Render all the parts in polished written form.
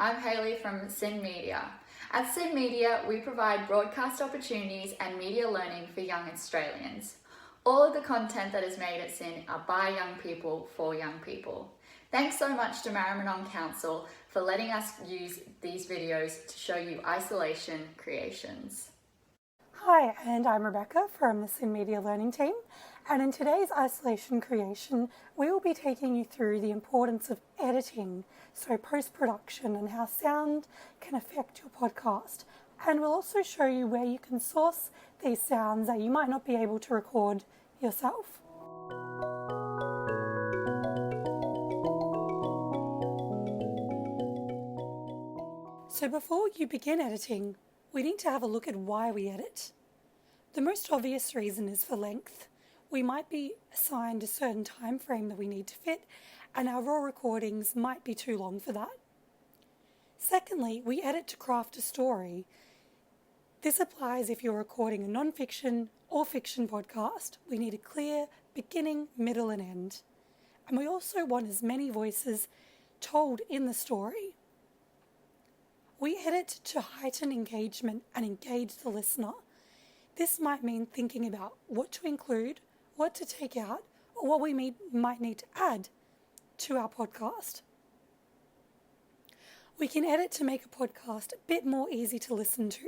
I'm Hayley from SYN Media. At SYN Media, we provide broadcast opportunities and media learning for young Australians. All of the content that is made at SYN are by young people for young people. Thanks so much to Maribyrnong Council for letting us use these videos to show you isolation creations. Hi, and I'm Rebecca from the SYN Media Learning Team, and in today's isolation creation, we will be taking you through the importance of editing, so post-production and how sound can affect your podcast. And we'll also show you where you can source these sounds that you might not be able to record yourself. So before you begin editing, we need to have a look at why we edit. The most obvious reason is for length. We might be assigned a certain time frame that we need to fit, and our raw recordings might be too long for that. Secondly, we edit to craft a story. This applies if you're recording a non-fiction or fiction podcast. We need a clear beginning, middle, and end. And we also want as many voices told in the story. We edit to heighten engagement and engage the listener. This might mean thinking about what to include, what to take out, or what we might need to add to our podcast. We can edit to make a podcast a bit more easy to listen to.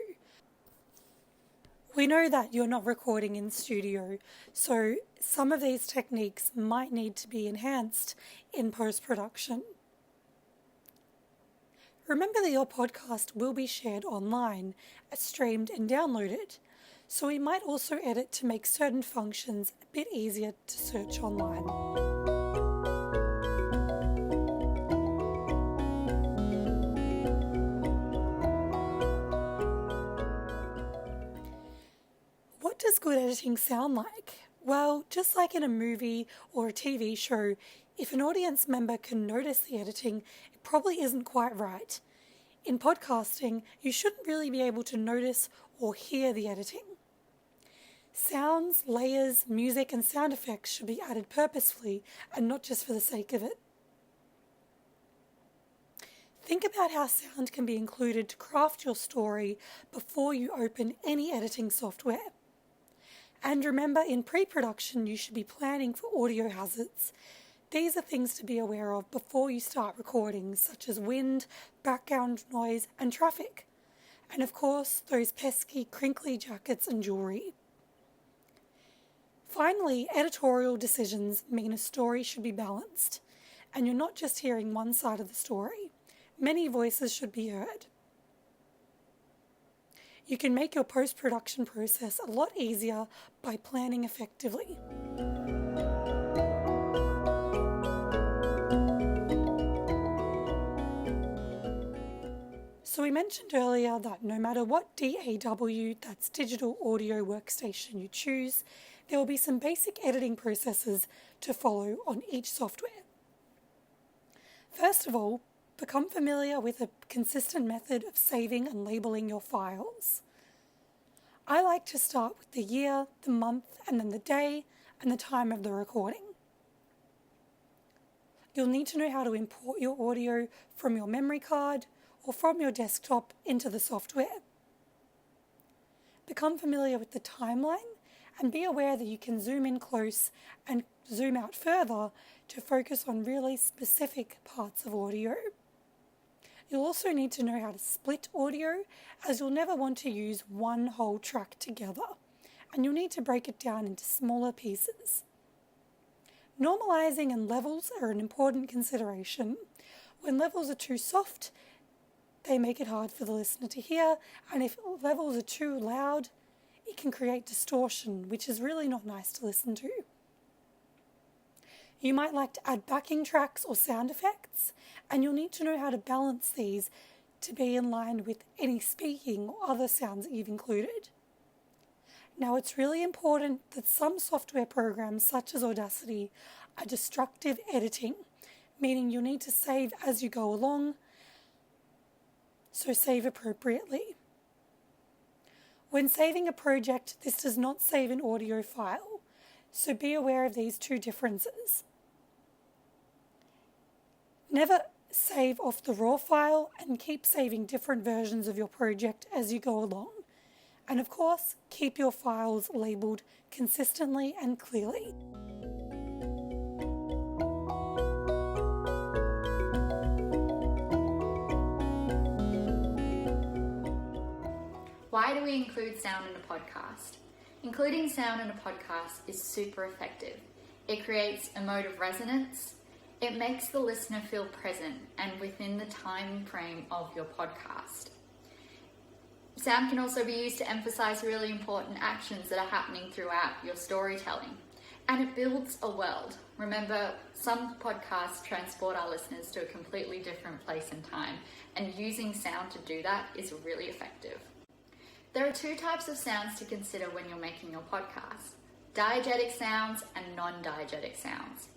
We know that you're not recording in studio, so some of these techniques might need to be enhanced in post-production. Remember that your podcast will be shared online, streamed and downloaded, so we might also edit to make certain functions a bit easier to search online. What does good editing sound like? Well, just like in a movie or a TV show, if an audience member can notice the editing, it probably isn't quite right. In podcasting, you shouldn't really be able to notice or hear the editing. Sounds, layers, music and sound effects should be added purposefully and not just for the sake of it. Think about how sound can be included to craft your story before you open any editing software. And remember, in pre-production, you should be planning for audio hazards. These are things to be aware of before you start recording, such as wind, background noise, and traffic. And of course, those pesky, crinkly jackets and jewellery. Finally, editorial decisions mean a story should be balanced, and you're not just hearing one side of the story. Many voices should be heard. You can make your post-production process a lot easier by planning effectively. So we mentioned earlier that no matter what DAW, that's digital audio workstation, you choose, there will be some basic editing processes to follow on each software. First of all, become familiar with a consistent method of saving and labeling your files. I like to start with the year, the month, and then the day and the time of the recording. You'll need to know how to import your audio from your memory card or from your desktop into the software. Become familiar with the timeline and be aware that you can zoom in close and zoom out further to focus on really specific parts of audio. You'll also need to know how to split audio, as you'll never want to use one whole track together, and you'll need to break it down into smaller pieces. Normalizing and levels are an important consideration. When levels are too soft, they make it hard for the listener to hear, and if levels are too loud, it can create distortion, which is really not nice to listen to. You might like to add backing tracks or sound effects, and you'll need to know how to balance these to be in line with any speaking or other sounds that you've included. Now, it's really important that some software programs, such as Audacity, are destructive editing, meaning you'll need to save as you go along, so save appropriately. When saving a project, this does not save an audio file, so be aware of these two differences. Never save off the raw file and keep saving different versions of your project as you go along. And of course, keep your files labelled consistently and clearly. Why do we include sound in a podcast? Including sound in a podcast is super effective. It creates emotive resonance. It makes the listener feel present and within the time frame of your podcast. Sound can also be used to emphasize really important actions that are happening throughout your storytelling. And it builds a world. Remember, some podcasts transport our listeners to a completely different place and time, and using sound to do that is really effective. There are two types of sounds to consider when you're making your podcast: diegetic sounds and non-diegetic sounds.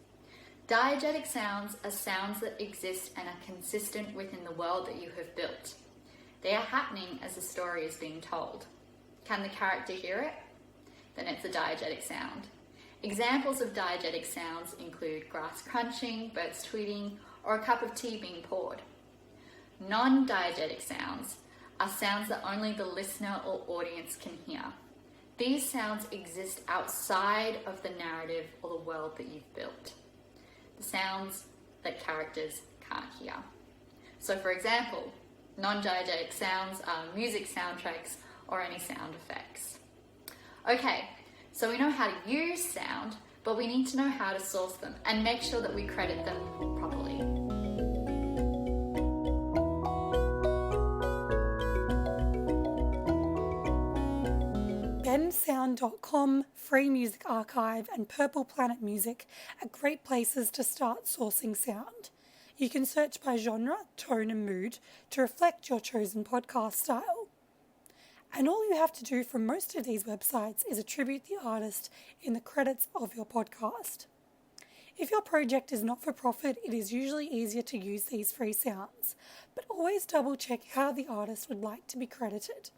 Diegetic sounds are sounds that exist and are consistent within the world that you have built. They are happening as the story is being told. Can the character hear it? Then it's a diegetic sound. Examples of diegetic sounds include grass crunching, birds tweeting, or a cup of tea being poured. Non-diegetic sounds are sounds that only the listener or audience can hear. These sounds exist outside of the narrative or the world that you've built. The sounds that characters can't hear. So for example, non-diegetic sounds are music soundtracks or any sound effects. Okay, so we know how to use sound, but we need to know how to source them and make sure that we credit them properly. bensound.com, Free Music Archive, and Purple Planet Music are great places to start sourcing sound. You can search by genre, tone and mood to reflect your chosen podcast style. And all you have to do for most of these websites is attribute the artist in the credits of your podcast. If your project is not for profit, it is usually easier to use these free sounds, but always double check how the artist would like to be credited.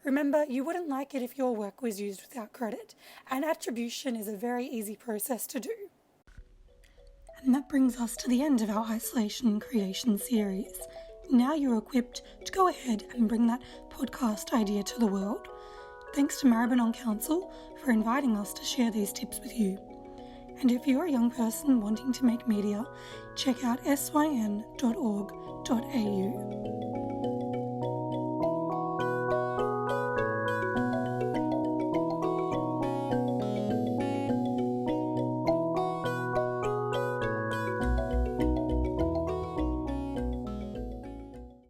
Remember, you wouldn't like it if your work was used without credit, and attribution is a very easy process to do. And that brings us to the end of our isolation and creation series. Now you're equipped to go ahead and bring that podcast idea to the world. Thanks to Melbourne Council for inviting us to share these tips with you. And if you're a young person wanting to make media, check out syn.org.au.